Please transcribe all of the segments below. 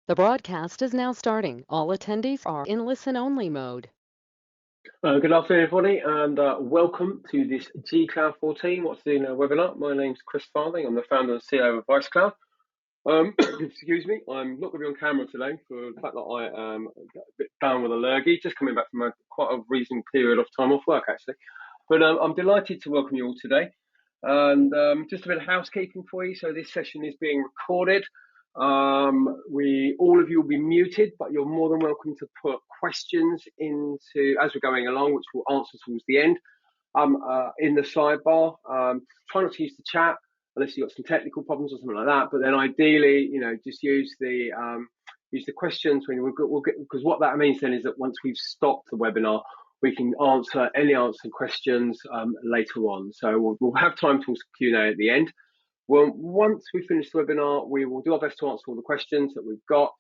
The broadcast is now starting. All attendees are in listen-only mode. Good afternoon, everybody, and welcome to this G-Cloud 14 What's Doing webinar. My name's Chris Farthing. I'm the founder and CEO of ViceCloud. Excuse me, I'm not going to be on camera today for the fact that I am a bit down with a lurgy, just coming back from quite a recent period of time off work, actually. But I'm delighted to welcome you all today. And just a bit of housekeeping for you. So this session is being recorded. All of you will be muted, but you're more than welcome to put questions into as we're going along, which we'll answer towards the end. In the sidebar, try not to use the chat unless you've got some technical problems or something like that. But then ideally, just use the questions when we'll get, because what that means then is that once we've stopped the webinar, we can answer any unanswered questions later on. So we'll have time to Q&A at the end. Well, once we finish the webinar, we will do our best to answer all the questions that we've got,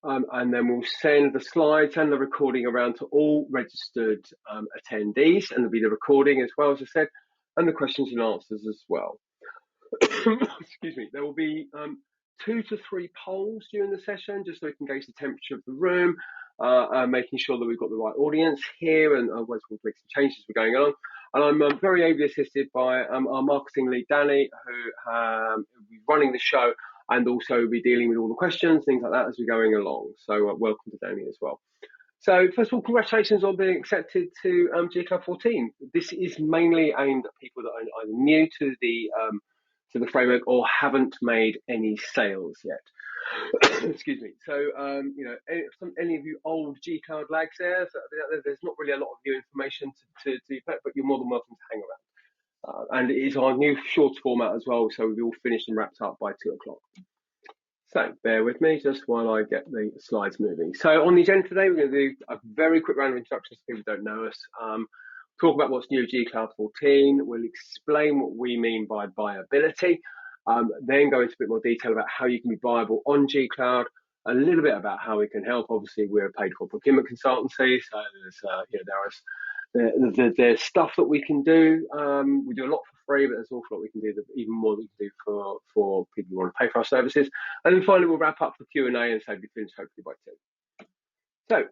and then we'll send the slides and the recording around to all registered attendees, and there'll be the recording as well, as I said, and the questions and answers as well. Excuse me. There will be 2 to 3 polls during the session, just so we can gauge the temperature of the room, making sure that we've got the right audience here, and we'll make some changes as we're going along. And I'm very ably assisted by our marketing lead, Danny, who will be running the show and also be dealing with all the questions, things like that, as we're going along. So welcome to Danny as well. So first of all, congratulations on being accepted to G-Cloud 14. This is mainly aimed at people that are either new to the framework or haven't made any sales yet. Excuse me. So, any of you old G-Cloud lags there's not really a lot of new information to but you're more than welcome to hang around. And it is our new short format as well, so we'll be all finished and wrapped up by 2 o'clock. So bear with me just while I get the slides moving. So on the agenda today, we're going to do a very quick round of introductions to people who don't know us. Talk about what's new at G-Cloud 14. We'll explain what we mean by viability. Then go into a bit more detail about how you can be viable on G-Cloud. A little bit about how we can help. Obviously, we're a paid-for procurement consultancy, so there's stuff that we can do. We do a lot for free, but there's an awful lot we can do, even more that we can do for people who want to pay for our services. And then finally, we'll wrap up for Q&A and say we finish hopefully by 2. So,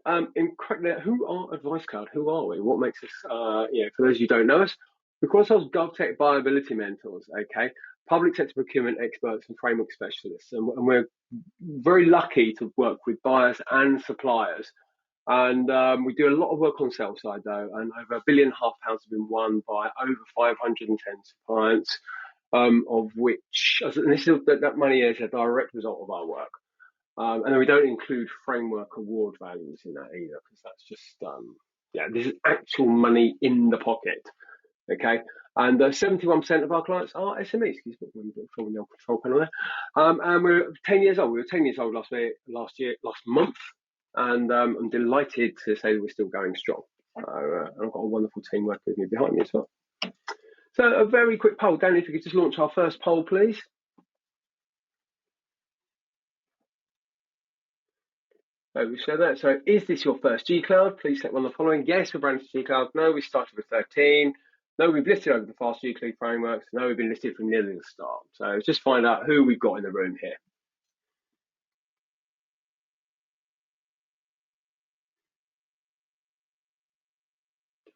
who are ViceCloud? Who are we? What makes us, for those who don't know us, we call ourselves GovTech Viability Mentors, okay? Public sector procurement experts and framework specialists. And we're very lucky to work with buyers and suppliers. And we do a lot of work on sales side, though, and over £1.5 billion have been won by over 510 clients, of which, and that money is a direct result of our work. And then we don't include framework award values in that either, because that's just, this is actual money in the pocket, okay? And 71% of our clients are SMEs. Excuse me, from the control panel there. And we're 10 years old. We were 10 years old last month, and I'm delighted to say that we're still going strong. I've got a wonderful team working with me behind me as well. So a very quick poll. Danny, if you could just launch our first poll, please. We show that. So is this your first G-Cloud? Please select one of the following. Yes, we're branded G-Cloud. No, we started with 13. No, we've listed over the fast G-Cloud frameworks. No, we've been listed from nearly the start. So just find out who we've got in the room here.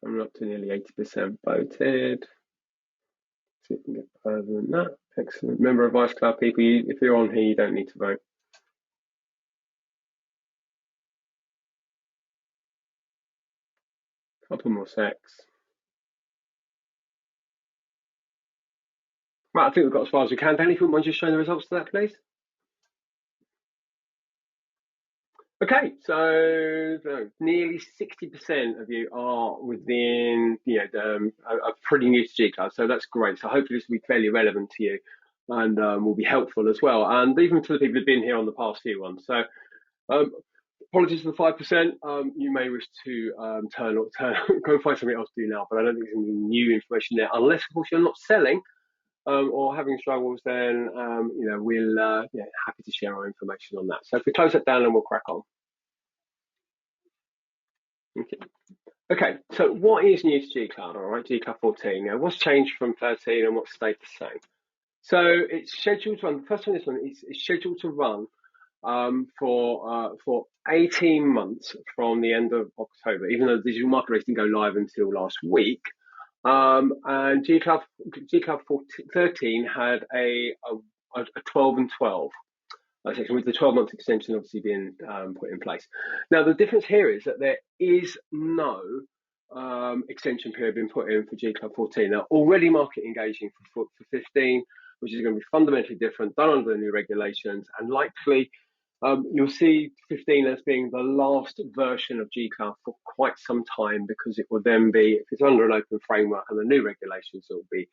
I'm up to nearly 80% voted. See if we can get further than that. Excellent. Remember, of ViceCloud people, if you're on here, you don't need to vote. Couple more secs. Right, I think we've got as far as we can. Danny, if you wouldn't mind just showing the results to that, please. Okay, so nearly 60% of you are within, are pretty new to G-Cloud, so that's great. So hopefully this will be fairly relevant to you and will be helpful as well, and even to the people who've been here on the past few ones. So apologies for the 5%. You may wish to go and find something else to do now, but I don't think there's any new information there, unless of course you're not selling or having struggles. Then we'll happy to share our information on that. So if we close that down, and we'll crack on. Okay, so what is new to G-Cloud? All right, G-Cloud 14. Now, what's changed from 13 and what's stayed the same? So it's scheduled to run. The first one, this one is scheduled to run for 18 months from the end of October, even though the digital marketplace didn't go live until last week. And G-Cloud 13 had a 12 and 12 section, with the 12-month extension obviously being put in place. Now, the difference here is that there is no extension period being put in for G-Cloud 14. They're already market engaging for 15, which is going to be fundamentally different, done under the new regulations, and likely you'll see 15 as being the last version of G-Cloud for quite some time, because it will then be, if it's under an open framework and the new regulations, it will be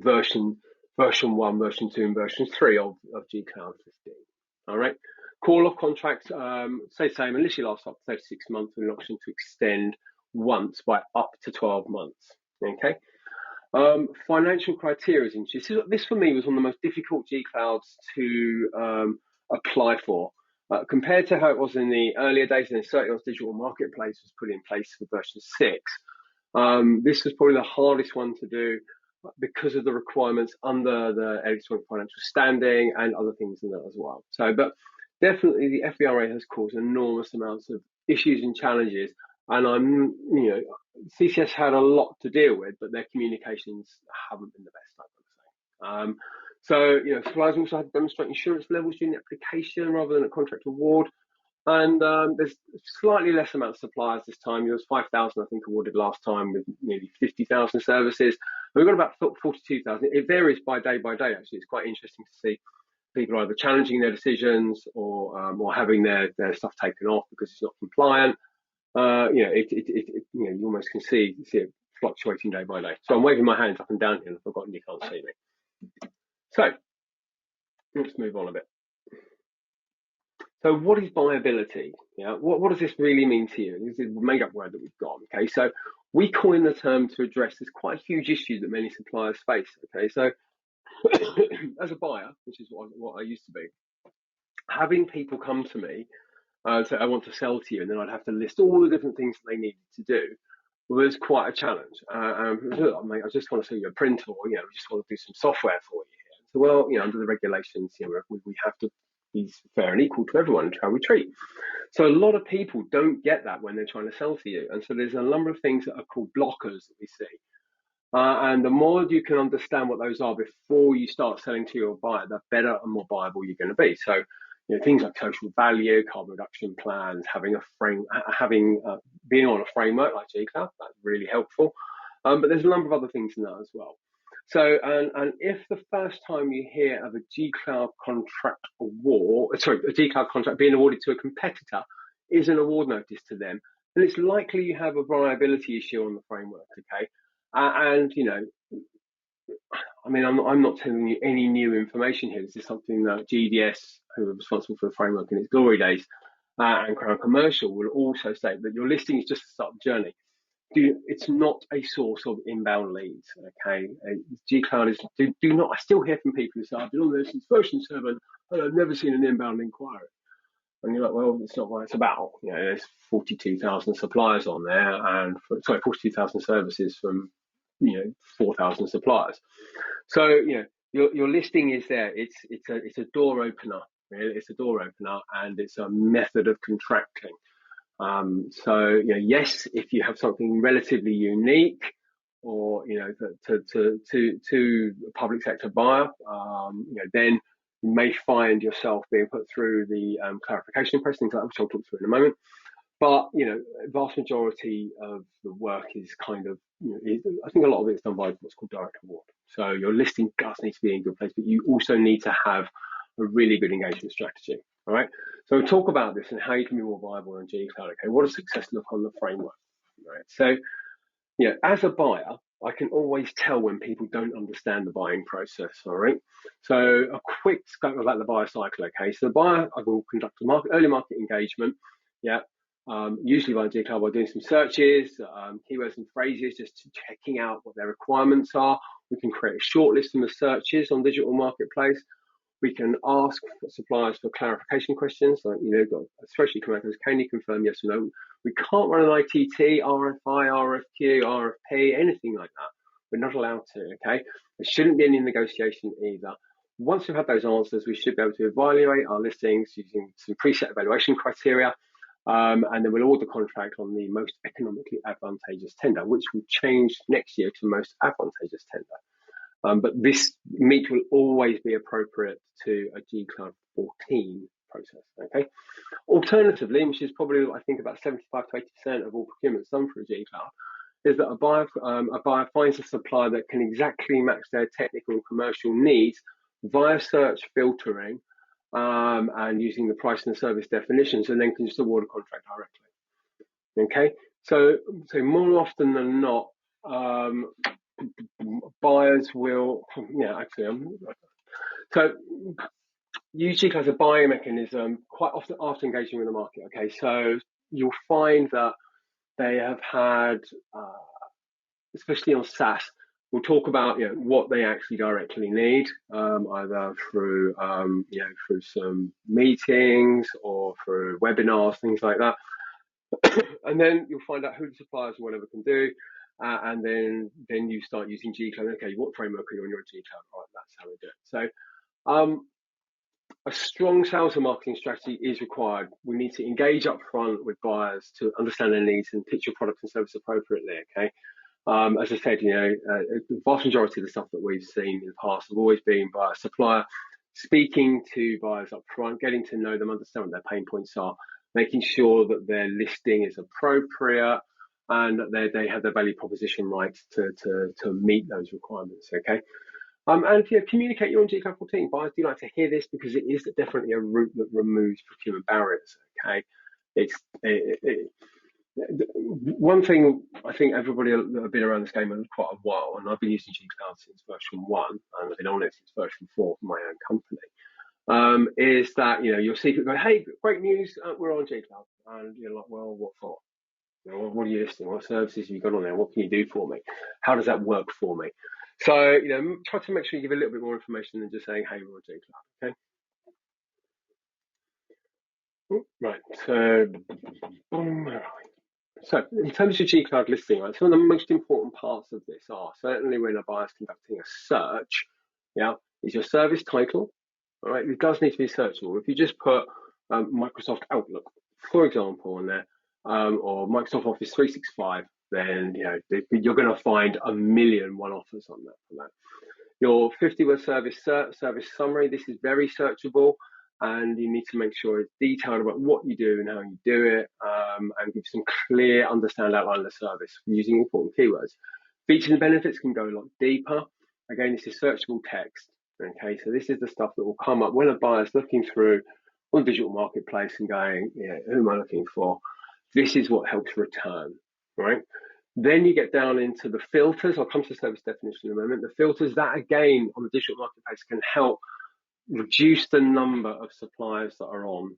version 1, version 2, and version 3 of G-Cloud 15. All right. Call-off contracts, say the same, initially last up to 36 months with an option to extend once by up to 12 months. Okay. Financial criteria is interesting. This for me was one of the most difficult G-Clouds to apply for. Compared to how it was in the earlier days, and certainly as digital marketplace was put in place for version 6, this was probably the hardest one to do because of the requirements under the electronic financial standing and other things in that as well. So, but definitely the FBRA has caused enormous amounts of issues and challenges, and CCS had a lot to deal with, but their communications haven't been the best, I would say. So, suppliers also had to demonstrate insurance levels during the application rather than a contract award. And there's slightly less amount of suppliers this time. There was 5,000, I think, awarded last time, with nearly 50,000 services. We've got about 42,000. It varies by day, actually. It's quite interesting to see people either challenging their decisions or having their stuff taken off because it's not compliant. You almost can see it fluctuating day by day. So I'm waving my hands up and down here, and I've forgotten you can't see me. So let's move on a bit. So what is viability? What does this really mean to you? This is a made-up word that we've got. Okay, so we coined the term to address this quite a huge issue that many suppliers face. Okay, so as a buyer, which is what I used to be, having people come to me say, I want to sell to you, and then I'd have to list all the different things that they needed to do, was quite a challenge. Look, mate, I just want to sell you a printer, or we just want to do some software for you. So, well, under the regulations, we have to be fair and equal to everyone in how we treat. So a lot of people don't get that when they're trying to sell to you, and so there's a number of things that are called blockers that we see. And the more you can understand what those are before you start selling to your buyer, the better and more viable you're going to be. So, things like social value, carbon reduction plans, being on a framework like G-Cloud, that's really helpful. But there's a number of other things in that as well. So, and if the first time you hear of a G-Cloud contract a G-Cloud contract being awarded to a competitor is an award notice to them, then it's likely you have a viability issue on the framework. Okay. I'm not telling you any new information here. This is something that GDS, who were responsible for the framework in its glory days, and Crown Commercial will also state that your listing is just the start of the journey. It's not a source of inbound leads. Okay, G-Cloud is do not. I still hear from people who say, I've been on there since version 7 and I've never seen an inbound inquiry. And you're like, well, it's not what it's about. There's 42,000 suppliers on there, and 42,000 services from 4,000 suppliers. So your listing is there. It's a door opener. Really. It's a door opener, and it's a method of contracting. Yes, if you have something relatively unique, or to a public sector buyer, then you may find yourself being put through the clarification process, things like that, which I'll talk through in a moment. But vast majority of the work is kind of, I think a lot of it is done by what's called direct award. So your listing does need to be in a good place, but you also need to have a really good engagement strategy. All right. So we'll talk about this and how you can be more viable in G-Cloud. Okay, what does success look on the framework? All right. So, as a buyer, I can always tell when people don't understand the buying process. All right. So a quick scope about the buyer cycle. Okay. So the buyer, I will conduct early market engagement. Yeah. Usually by G-Cloud by doing some searches, keywords and phrases, just checking out what their requirements are. We can create a short list of the searches on digital marketplace. We can ask suppliers for clarification questions, like, especially commanders, can you confirm yes or no? We can't run an ITT, RFI, RFQ, RFP, anything like that. We're not allowed to, okay? There shouldn't be any negotiation either. Once we've had those answers, we should be able to evaluate our listings using some preset evaluation criteria. And then we'll award the contract on the most economically advantageous tender, which will change next year to most advantageous tender. But this meet will always be appropriate to a G-Cloud 14 process. Okay. Alternatively, which is probably I think about 75 to 80% of all procurements done for a G-Cloud, is that a buyer finds a supplier that can exactly match their technical and commercial needs via search filtering and using the price and service definitions, and then can just award a contract directly. Okay, so more often than not, buyers will, so usually as a buying mechanism, quite often after engaging with the market. Okay, so you'll find that they have had, especially on SaaS, we'll talk about what they actually directly need, either through through some meetings or through webinars, things like that. And then you'll find out who the suppliers and whatever can do, and then you start using G-Cloud. Okay, what framework are you on your G-Cloud? Right, that's how we do it. So a strong sales and marketing strategy is required. We need to engage up front with buyers to understand their needs and pitch your product and service appropriately. Okay. As I said, the vast majority of the stuff that we've seen in the past have always been by a supplier speaking to buyers up front, getting to know them, understand what their pain points are, making sure that their listing is appropriate and that they have their value proposition right to meet those requirements. Okay. And communicate your own G-Cloud 14. Buyers do like to hear this because it is definitely a route that removes procurement barriers. Okay. One thing I think everybody that have been around this game for quite a while, and I've been using G-Cloud since version 1, and I've been on it since version 4 for my own company, is that you'll see people go, hey, great news, we're on G-Cloud, and you're like, well, what for? What are you listing? What services have you got on there? What can you do for me? How does that work for me? So try to make sure you give a little bit more information than just saying, hey, we're on G-Cloud. Okay. Right. So in terms of G-Cloud listing, right, some of the most important parts of this are certainly when a buyer is conducting a search, is your service title. All right, it does need to be searchable. If you just put Microsoft Outlook, for example, in there, or Microsoft Office 365, then you're going to find a million one-offers on that. For that. Your 50-word service summary, this is very searchable, and you need to make sure it's detailed about what you do and how you do it, and give some clear, understand outline of the service using important keywords. Features and benefits can go a lot deeper. Again, this is searchable text. Okay, so this is the stuff that will come up when a buyer's looking through on digital marketplace and going, who am I looking for? This is what helps return, right? Then you get down into the filters. I'll come to service definition in a moment. The filters that, again, on the digital marketplace can help reduce the number of suppliers that are on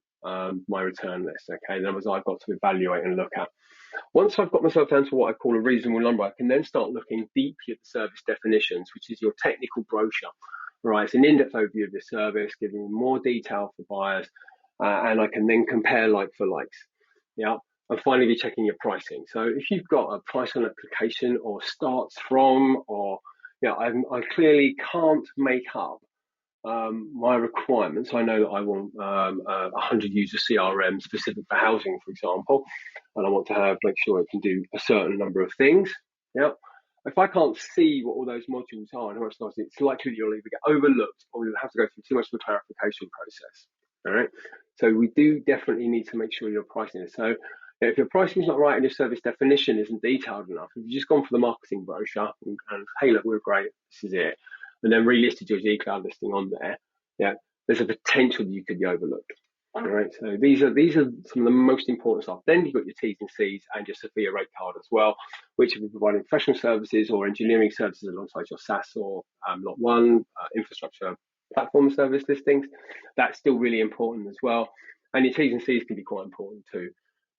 my return list. Okay, in other words, I've got to evaluate and look at. Once I've got myself down to what I call a reasonable number, I can then start looking deeply at the service definitions, which is your technical brochure. Right, it's an in-depth overview of your service, giving more detail for buyers, and I can then compare like for likes. And finally, be checking your pricing. So if you've got a price on application or starts from, or I clearly can't make up my requirements. I know that I want 100 user CRM specific for housing, for example, and I want to make sure it can do a certain number of things. If I can't see what all those modules are and how much size, it's likely that you'll either get overlooked or you'll have to go through too much of a clarification process. All right. So we do definitely need to make sure your pricing is. So if your pricing is not right and your service definition isn't detailed enough, if you've just gone for the marketing brochure and hey, look, we're great, this is it, and then relisted your G-Cloud listing on there, there's a potential that you could be overlooked. All right, so these are some of the most important stuff. Then you've got your T's and C's and your Sophia rate card as well, which will be providing professional services or engineering services alongside your SaaS or Lot 1 infrastructure platform service listings. That's still really important as well. And your T's and C's can be quite important too,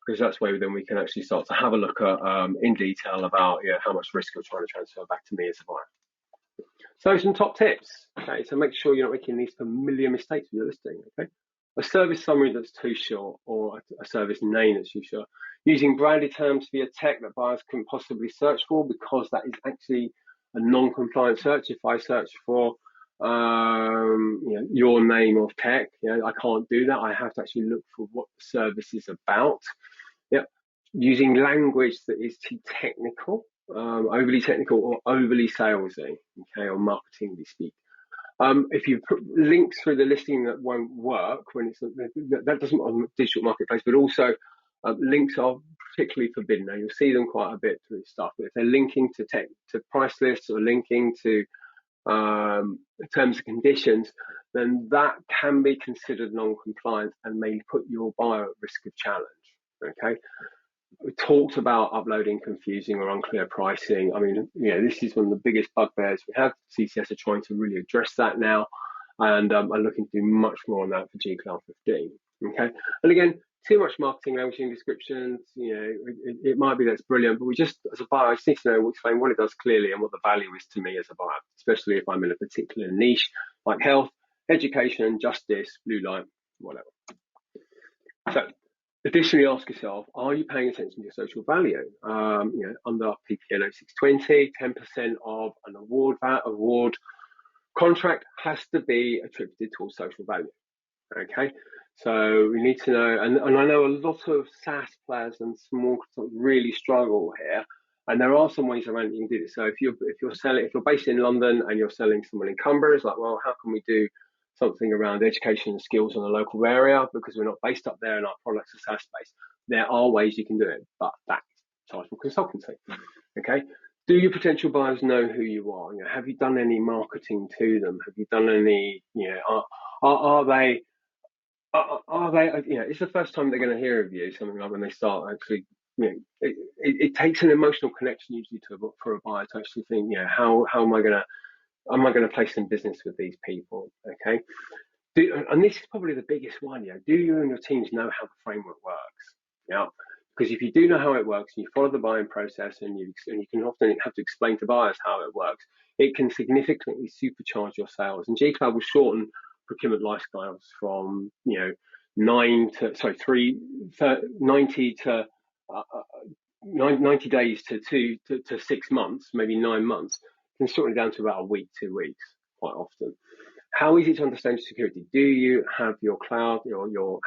because that's where then we can actually start to have a look at in detail about how much risk you're trying to transfer back to me as a buyer. So some top tips, okay, so make sure you're not making these familiar mistakes with your listing, okay? A service summary that's too short or a service name that's too short. Using branded terms for your tech that buyers can possibly search for, because that is actually a non-compliant search. If I search for your name of tech. I can't do that. I have to actually look for what the service is about. Yeah, using language that is too technical, overly technical or overly salesy, okay, or marketingly speak. If you put links through the listing that won't work when that doesn't on digital marketplace, but also links are particularly forbidden. Now you'll see them quite a bit through stuff, but if they're linking to price lists or linking to terms and conditions, then that can be considered non-compliant and may put your buyer at risk of challenge. Okay. We talked about uploading confusing or unclear pricing. I mean, this is one of the biggest bugbears we have. CCS are trying to really address that now, and are looking to do much more on that for G Cloud 15. Okay, and again, too much marketing language in descriptions. It might be that's brilliant, but we just, as a buyer, I just need to know, explain what it does clearly and what the value is to me as a buyer, especially if I'm in a particular niche like health, education, justice, blue light, whatever. So, additionally, ask yourself, are you paying attention to your social value? Under PPN 0620, 10% of an award contract has to be attributed towards social value. Okay, so we need to know, and I know a lot of SaaS players and small really struggle here, and there are some ways around you can do this. So if you're based in London and you're selling someone in Cumbria, it's like, well, how can we do something around education and skills in the local area because we're not based up there and our products are SaaS based? There are ways you can do it, but that's chargeable consultancy. Okay. Do your potential buyers know who you are? Have you done any marketing to them? Have you done any? Are they? It's the first time they're going to hear of you. Something like when they start actually. It takes an emotional connection usually for a buyer to actually think, how am I going to place in business with these people? Okay. And this is probably the biggest one. Do you and your teams know how the framework works? Yeah. Because if you do know how it works and you follow the buying process and you can often have to explain to buyers how it works, it can significantly supercharge your sales. And G Cloud will shorten procurement life cycles from 90 days to 6 months, maybe 9 months, can shorten it down to about a week, 2 weeks, quite often. How easy to understand security? Do you have your cloud,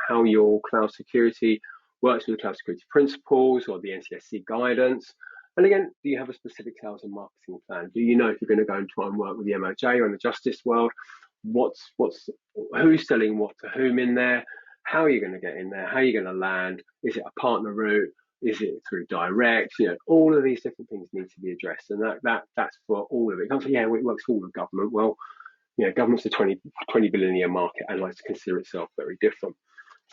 how your cloud security works with the cloud security principles or the NCSC guidance? And again, do you have a specific sales and marketing plan? Do you know if you're going to go and try and work with the MOJ or in the justice world? Who's selling what to whom in there? How are you going to get in there? How are you going to land? Is it a partner route? Is it through direct? All of these different things need to be addressed, and that's for all of it. It works for all of government. Well, government's a 20 billion a year market and likes to consider itself very different.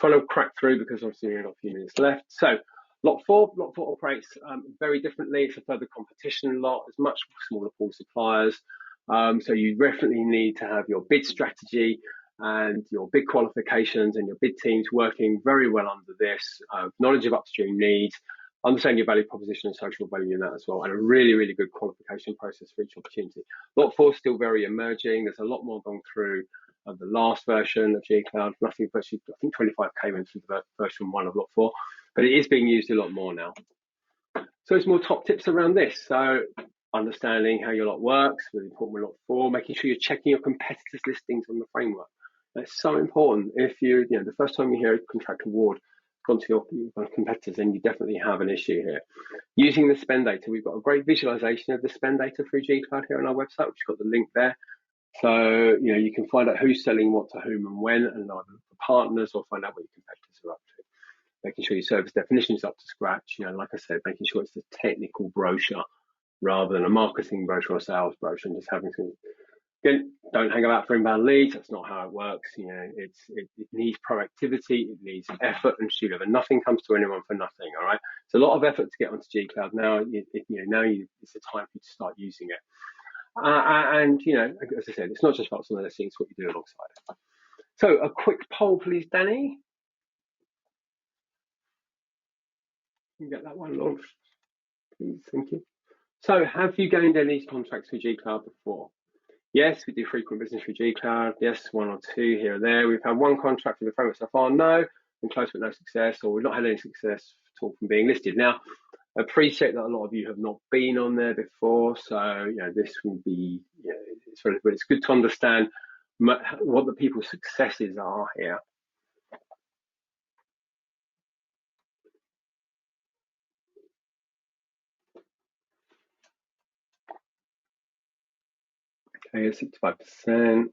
Trying to crack through because obviously we've got a few minutes left. So lot four operates very differently. It's a further competition lot. It's much smaller pool of suppliers. So you definitely need to have your bid strategy and your bid qualifications and your bid teams working very well under this, knowledge of upstream needs, understand your value proposition and social value in that as well, and a really, really good qualification process for each opportunity. Lot 4 is still very emerging. There's a lot more gone through the last version of G Cloud. Nothing virtually, I think 25k went through the version 1 of Lot 4, but it is being used a lot more now. So it's more top tips around this. So understanding how your lot works, really important with Lot 4, making sure you're checking your competitors' listings on the framework. That's so important. If the first time you hear a contract award gone to your competitors, then you definitely have an issue here. Using the spend data, we've got a great visualization of the spend data through G Cloud here on our website, which has got the link there. So you can find out who's selling what to whom and when, and either for partners or find out what your competitors are up to. Making sure your service definition is up to scratch. Like I said, making sure it's a technical brochure rather than a marketing brochure or sales brochure, and just having to. Again, don't hang about for inbound leads. That's not how it works. It needs proactivity, it needs effort and shoot over. Nothing comes to anyone for nothing. All right. It's a lot of effort to get onto G Cloud now. It's the time for you to start using it. And as I said, it's not just about some of those things. What you do alongside it. So a quick poll, please, Danny. You get that one launched, please. Thank you. So, have you gained any contracts with G Cloud before? Yes, we do frequent business with G Cloud. Yes, 1 or 2 here or there. We've had 1 contract with the framework so far. No, been close but no success, or we've not had any success at all from being listed. Now, I appreciate that a lot of you have not been on there before, so this will be it's relevant, but it's good to understand what the people's successes are here. Okay, 65%.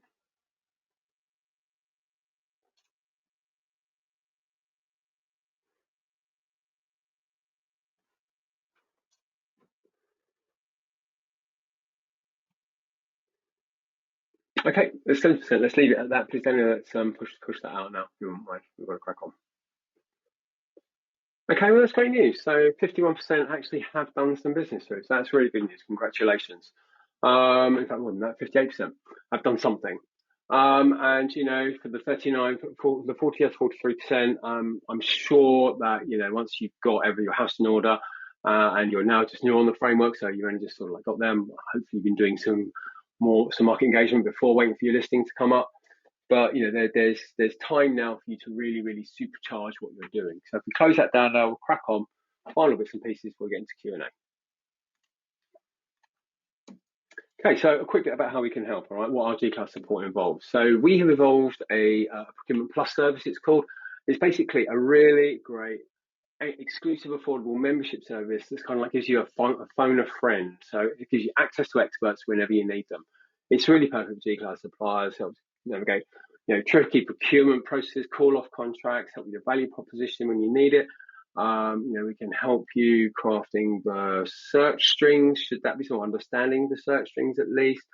Okay, it's 70%. Let's leave it at that. Please, Daniel, let's push that out now. If you wouldn't mind, we've got to crack on. Okay, well, that's great news. So 51% actually have done some business through. So that's really good news. Congratulations. In fact, more than that, 58% have done something. And for the 39, for the 43%, I'm sure that once you've got your house in order, and you're now just new on the framework, so you only just sort of like got them. Hopefully, you've been doing some market engagement before, waiting for your listing to come up. But there's time now for you to really supercharge what you're doing. So if we close that down now, we'll crack on. Final bits and pieces before we get into Q&A. Okay, so a quick bit about how we can help, all right, what our G-Cloud support involves. So we have evolved a Procurement Plus service, it's called. It's basically a really great, exclusive, affordable membership service that's kind of like gives you a phone a friend. So it gives you access to experts whenever you need them. It's really perfect for G-Cloud suppliers, helps navigate tricky procurement processes, call off contracts, help with your value proposition when you need it. We can help you crafting the search strings, should that be sort of understanding the search strings at least.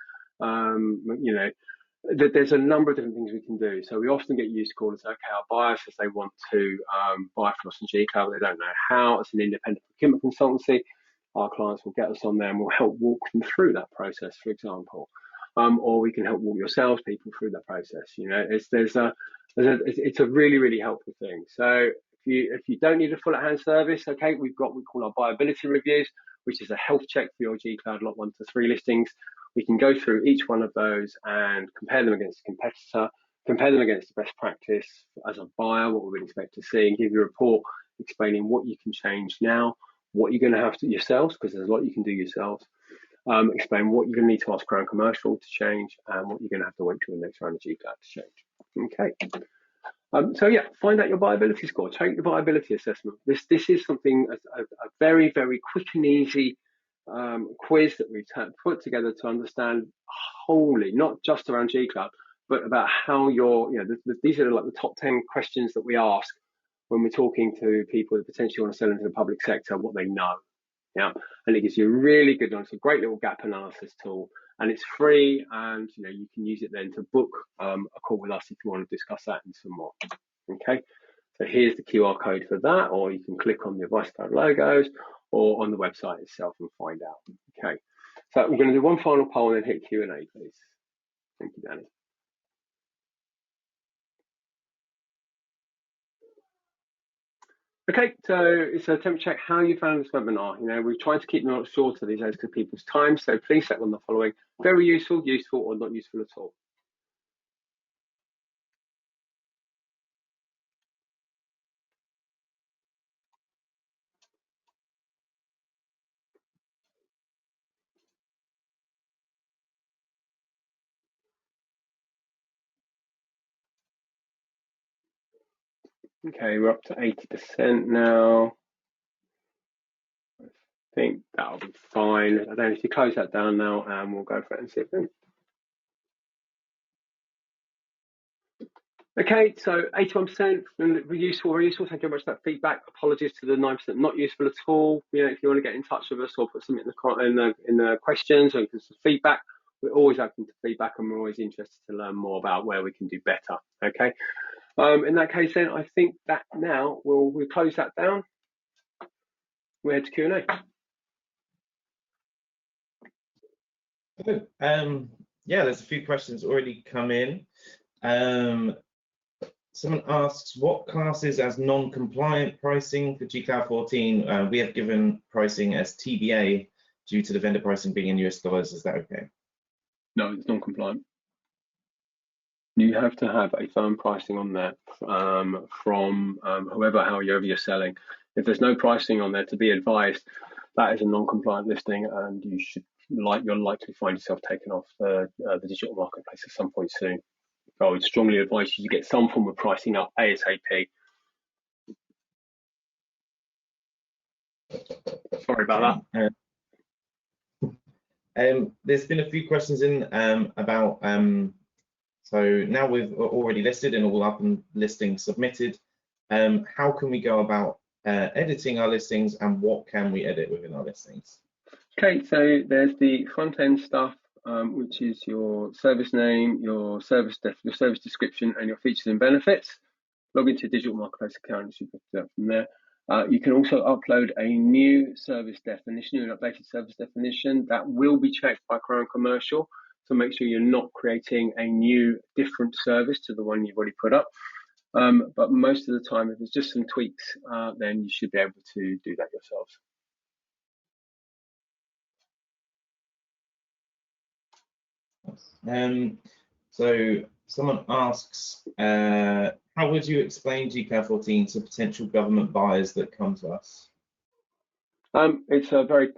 There's a number of different things we can do. So we often get used to calling, okay, our buyers says they want to buy from us on G-Cloud, they don't know how. It's an independent procurement consultancy. Our clients will get us on there and we'll help walk them through that process, for example. Or we can help walk your salespeople through that process. It's a really helpful thing. So if you don't need a full at hand service, okay, we call our viability reviews, which is a health check for your G-Cloud lot 1 to 3 listings. We can go through each one of those and compare them against a competitor, compare them against the best practice as a buyer, what we would expect to see, and give you a report explaining what you can change now, what you're going to have to yourselves, because there's a lot you can do yourselves. Explain what you're going to need to ask Crown Commercial to change and what you're going to have to wait till the next round of G-Cloud to change. Okay. Find out your viability score. Take the viability assessment. This is something, a very quick and easy quiz that we've put together to understand wholly, not just around G-Cloud, but about how these are like the top 10 questions that we ask when we're talking to people that potentially want to sell into the public sector, what they know. Yeah, and it gives you a really good one. It's a great little gap analysis tool, and it's free. And you can use it then to book a call with us if you want to discuss that and some more. Okay, so here's the QR code for that, or you can click on the Advice Cloud logos or on the website itself and find out. Okay, so we're going to do one final poll and then hit Q&A, please. Thank you, Danny. Okay, so it's a attempt to check how you found this webinar. We've tried to keep them a lot shorter these days because of people's time, so please set on the following: very useful, useful, or not useful at all. Okay, we're up to 80% now. I think that'll be fine. I don't know if you close that down now and we'll go for it and see it then. Okay, so 81% useful, very useful. Thank you very much for that feedback. Apologies to the 9% not useful at all. If you want to get in touch with us or put something in the questions or some feedback, we're always open to feedback and we're always interested to learn more about where we can do better. Okay. In that case, then I think that now we'll close that down. We head to Q&A. There's a few questions already come in. Someone asks, what classes as non-compliant pricing for G-Cloud 14? We have given pricing as TBA due to the vendor pricing being in US dollars. Is that okay? No, it's non-compliant. You have to have a firm pricing on there from however you're selling. If there's no pricing on there, to be advised, that is a non-compliant listing and you should you'll likely find yourself taken off the digital marketplace at some point soon. I would strongly advise you to get some form of pricing up ASAP. Sorry about that. There's been a few questions in about so now we've already listed and all up and listings submitted. How can we go about editing our listings, and what can we edit within our listings? Okay, so there's the front end stuff, which is your service name, your service description, and your features and benefits. Log into your digital marketplace account, you can do that from there. You can also upload a new service definition, an updated service definition that will be checked by Crown Commercial to make sure you're not creating a new, different service to the one you've already put up. But most of the time, if it's just some tweaks, then you should be able to do that yourselves. So someone asks, how would you explain GCloud 14 to potential government buyers that come to us? It's a very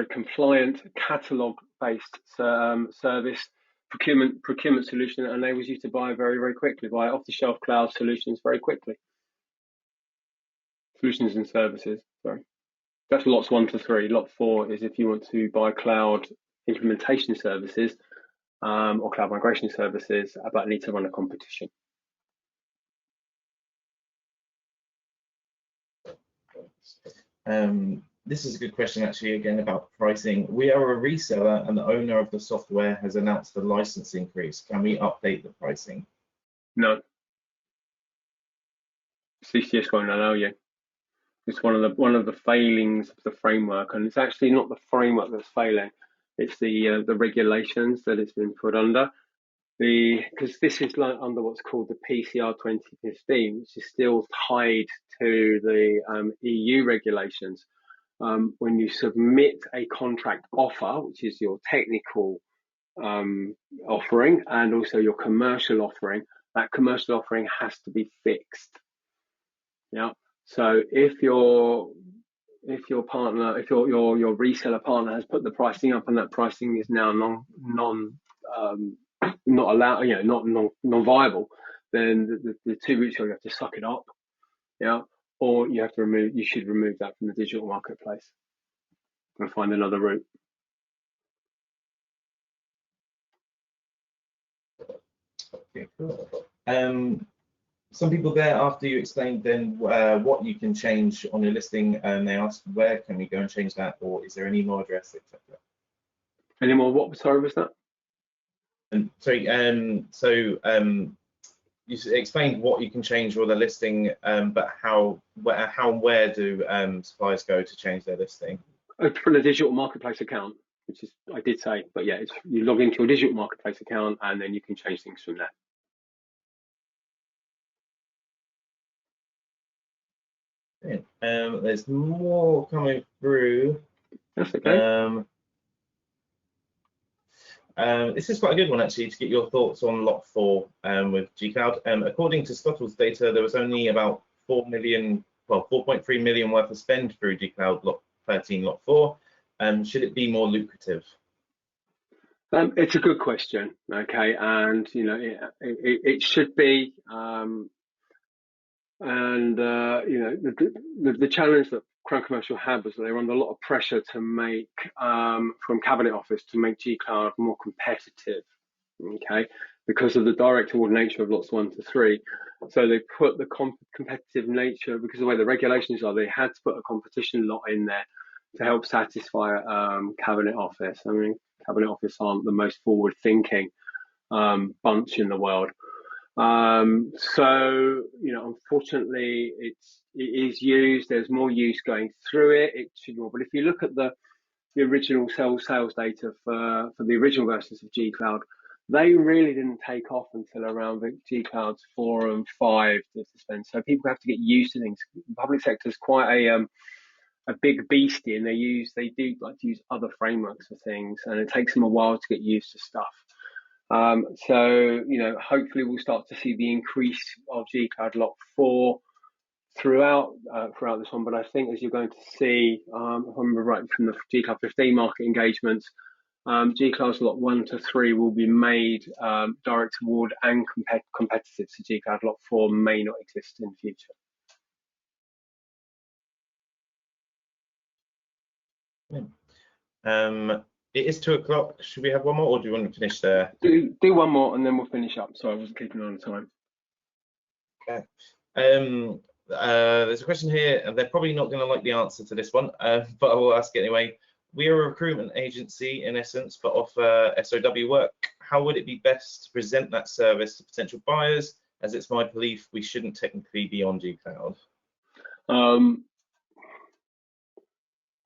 compliant catalog-based service procurement solution that enables you to buy very quickly, buy off-the-shelf cloud solutions very quickly. Solutions and services. Sorry, that's lots 1 to 3. Lot 4 is if you want to buy cloud implementation services or cloud migration services, but need to run a competition. This is a good question, actually, again, about pricing. We are a reseller and the owner of the software has announced a license increase. Can we update the pricing? No. CCS won't allow you. It's one of the failings of the framework, and it's actually not the framework that's failing. It's the regulations that it's been put under. Because this is like under what's called the PCR 2015, which is still tied to the EU regulations. When you submit a contract offer, which is your technical offering and also your commercial offering, that commercial offering has to be fixed. Yeah. So if your partner, if your reseller partner has put the pricing up and that pricing is now not allowed, not non-viable, then the two routes you have to suck it up, yeah, or you should remove that from the digital marketplace and find another route. Okay, cool. Some people there, after you explained then what you can change on your listing, and they asked where can we go and change that, or is there an email address, etc. Any more? What? Sorry, was that? Sorry. You explained what you can change for the listing, but where do suppliers go to change their listing? From the digital marketplace account, which is I did say, but yeah, you log into your digital marketplace account and then you can change things from there. There's more coming through. That's okay. This is quite a good one, actually, to get your thoughts on lot 4 with GCloud. According to Stottle's data, there was only about 4.3 million worth of spend through GCloud lot 13, lot 4. Should it be more lucrative? It's a good question, okay, and it should be. The challenge that Crown Commercial had was that they were under a lot of pressure to make from Cabinet Office to make GCloud more competitive, okay, because of the direct award nature of lots 1 to 3. So they put the competitive nature, because of the way the regulations are, they had to put a competition lot in there to help satisfy Cabinet Office. I mean, Cabinet Office aren't the most forward-thinking bunch in the world. So unfortunately it is used. There's more use going through it. It should more, but if you look at the original sales data for the original versions of GCloud, they really didn't take off until around the GClouds 4 and 5 to spend. So people have to get used to things. The public sector is quite a big beastie, and they do like to use other frameworks for things, and it takes them a while to get used to stuff. So hopefully we'll start to see the increase of GCloud lot 4 throughout this one. But I think as you're going to see, if I remember right from the GCloud 15 market engagements, G-Cloud's lot 1 to 3 will be made direct award and competitive, so G-Cloud lot 4 may not exist in the future. It is 2 o'clock. Should we have one more, or do you want to finish there? Do one more and then we'll finish up. Sorry, I wasn't keeping on time. Okay. There's a question here, and they're probably not going to like the answer to this one, but I will ask it anyway. We are a recruitment agency in essence, but offer SOW work. How would it be best to present that service to potential buyers, as it's my belief we shouldn't technically be on G-Cloud?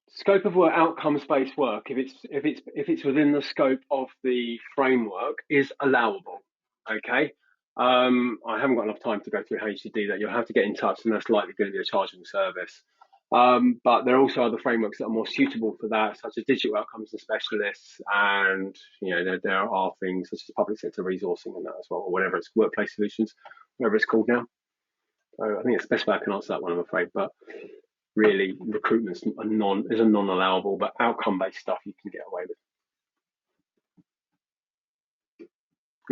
Scope of work, outcomes-based work, if it's within the scope of the framework, is allowable. Okay. I haven't got enough time to go through how you should do that. You'll have to get in touch, and that's likely going to be a chargeable service. But there are also other frameworks that are more suitable for that, such as digital outcomes and specialists, and there are things such as public sector resourcing and that as well, or whatever it's workplace solutions, whatever it's called now. So I think it's the best way I can answer that one, I'm afraid. But really, recruitment is a non-allowable, but outcome-based stuff you can get away with.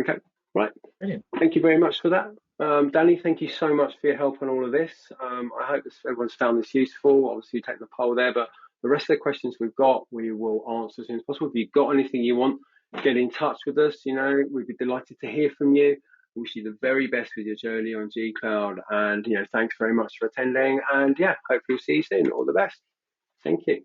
Okay, right. Brilliant. Thank you very much for that. Danny, thank you so much for your help on all of this. I hope everyone's found this useful. Obviously, you take the poll there, but the rest of the questions we've got, we will answer as soon as possible. If you've got anything you want, get in touch with us. We'd be delighted to hear from you. We wish you the very best with your journey on G-Cloud, and thanks very much for attending. And hopefully we'll see you soon. All the best. Thank you.